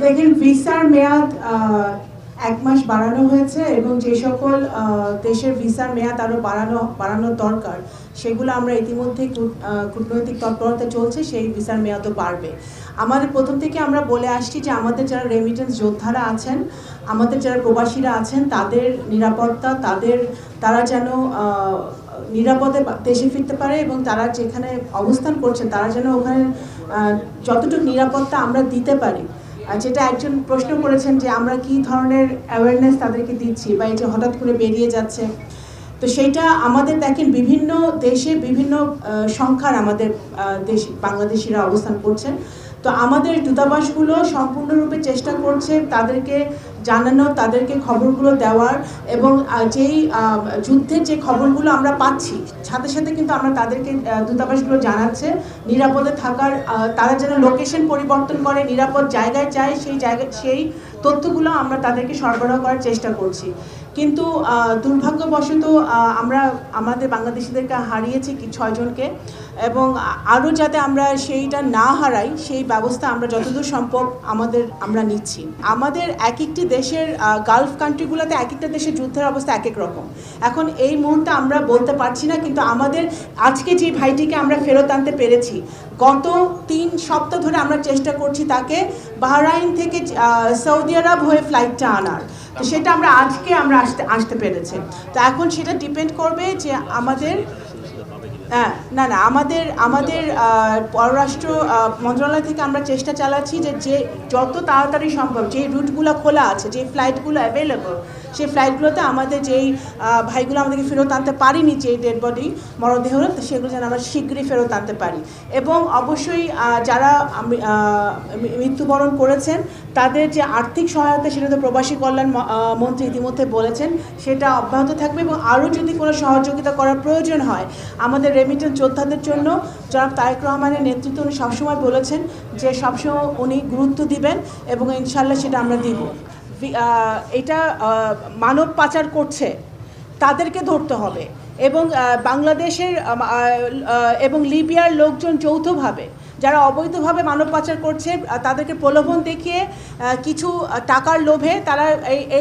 দেখেন ভিসার মেয়াদ 1 মাস বাড়ানো হয়েছে এবং যে সকল দেশের ভিসার মেয়াদ আরও বাড়ানো দরকার সেগুলো আমরা ইতিমধ্যে কূটনৈতিক তৎপরতা চলছে, সেই ভিসার মেয়াদও বাড়বে। আমাদের প্রথম থেকে আমরা বলে আসছি যে আমাদের যারা রেমিটেন্স যোদ্ধারা আছেন, আমাদের যারা প্রবাসীরা আছেন, তাদের নিরাপত্তা, তারা যেন নিরাপদে দেশে ফিরতে পারে এবং তারা যেখানে অবস্থান করছেন তারা যেন ওখানে যতটুকু নিরাপত্তা আমরা দিতে পারি। যেটা একজন প্রশ্ন করেছেন যে আমরা কি ধরনের অ্যাওয়ারনেস তাদেরকে দিচ্ছি বা এটা হঠাৎ করে বেরিয়ে যাচ্ছে, তো সেইটা আমাদের দেখেন বিভিন্ন দেশে বিভিন্ন সংখ্যার আমাদের বাংলাদেশিরা অবস্থান করছেন। তো আমাদের দূতাবাসগুলো সম্পূর্ণরূপে চেষ্টা করছে তাদেরকে জানানো, তাদেরকে খবরগুলো দেওয়ার এবং যেই যুদ্ধের যে খবরগুলো আমরা পাচ্ছি সাথে সাথে কিন্তু আমরা তাদেরকে দূতাবাসগুলো জানাচ্ছে নিরাপদে থাকার, তারা যেন লোকেশন পরিবর্তন করে নিরাপদ জায়গায় যায়, সেই তথ্যগুলো আমরা তাদেরকে সরবরাহ করার চেষ্টা করছি। কিন্তু দুর্ভাগ্যবশত আমরা আমাদের বাংলাদেশিদেরকে হারিয়েছি 6 জনকে এবং আরও যাতে আমরা সেইটা না হারাই সেই ব্যবস্থা আমরা যতদূর সম্ভব আমরা নিচ্ছি। আমাদের এক একটি দেশের গালফ কান্ট্রিগুলোতে এক একটা দেশের যুদ্ধের অবস্থা এক এক রকম। এখন এই মুহূর্তে আমরা বলতে পারছি না, কিন্তু আমাদের আজকে যে ভাইটিকে আমরা ফেরত আনতে পেরেছি, গত 3 সপ্তাহ ধরে আমরা চেষ্টা করছি তাকে বাহরাইন থেকে সৌদি আরব হয়ে ফ্লাইটটা আনার, তো সেটা আজকে আমরা আসতে পেরেছি। তো এখন সেটা ডিপেন্ড করবে যে আমাদের আমাদের পররাষ্ট্র মন্ত্রণালয় থেকে আমরা চেষ্টা চালাচ্ছি যে যত তাড়াতাড়ি সম্ভব যে রুটগুলো খোলা আছে, যে ফ্লাইটগুলো অ্যাভেলেবল, সেই ফ্লাইটগুলোতে আমাদের যেই ভাইগুলো আমাদেরকে ফেরত আনতে পারিনি, যে ডেড বডি মরদেহ, সেগুলো যেন আমরা শীঘ্রই ফেরত আনতে পারি। এবং অবশ্যই যারা মৃত্যুবরণ করেছেন তাদের যে আর্থিক সহায়তা সেটা তো প্রবাসী কল্যাণ মন্ত্রী ইতিমধ্যে বলেছেন সেটা অব্যাহত থাকবে এবং আরও যদি কোনো সহযোগিতা করার প্রয়োজন হয় আমাদের রেমিটেন্স যোদ্ধাদের জন্য জনাব তারেক রহমানের নেতৃত্বে উনি সবসময় বলেছেন যে সবসময় উনি গুরুত্ব দিবেন এবং ইনশাল্লাহ সেটা আমরা দিব। এটা মানব পাচার করছে তাদেরকে ধরতে হবে এবং বাংলাদেশের এবং লিবিয়ার লোকজন যৌথভাবে যারা অবৈধভাবে মানব পাচার করছে তাদেরকে প্রলোভন দেখিয়ে কিছু টাকার লোভে তারা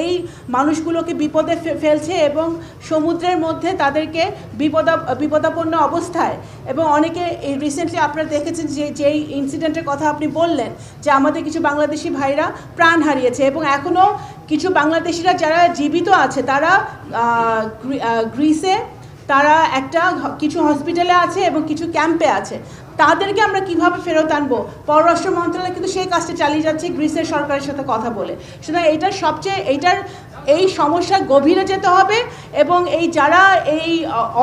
এই মানুষগুলোকে বিপদে ফেলছে এবং সমুদ্রের মধ্যে তাদেরকে বিপদাপন্ন অবস্থায়, এবং অনেকে রিসেন্টলি আপনারা দেখেছেন যেই ইনসিডেন্টের কথা আপনি বললেন যে আমাদের কিছু বাংলাদেশি ভাইরা প্রাণ হারিয়েছে এবং এখনও কিছু বাংলাদেশিরা যারা জীবিত আছে তারা গ্রিসে তারা কিছু হসপিটালে আছে এবং কিছু ক্যাম্পে আছে। তাদেরকে আমরা কিভাবে ফেরত আনবো, পররাষ্ট্র মন্ত্রণালয় কিন্তু সেই কাজটা চালিয়ে যাচ্ছে গ্রিসের সরকারের সাথে কথা বলে। সুতরাং এই সমস্যার গভীরে যেতে হবে এবং যারা এই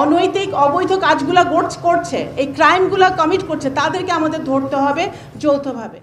অনৈতিক অবৈধ কাজগুলো করছে, এই ক্রাইমগুলো কমিট করছে, তাদেরকে আমাদের ধরতে হবে যৌথভাবে।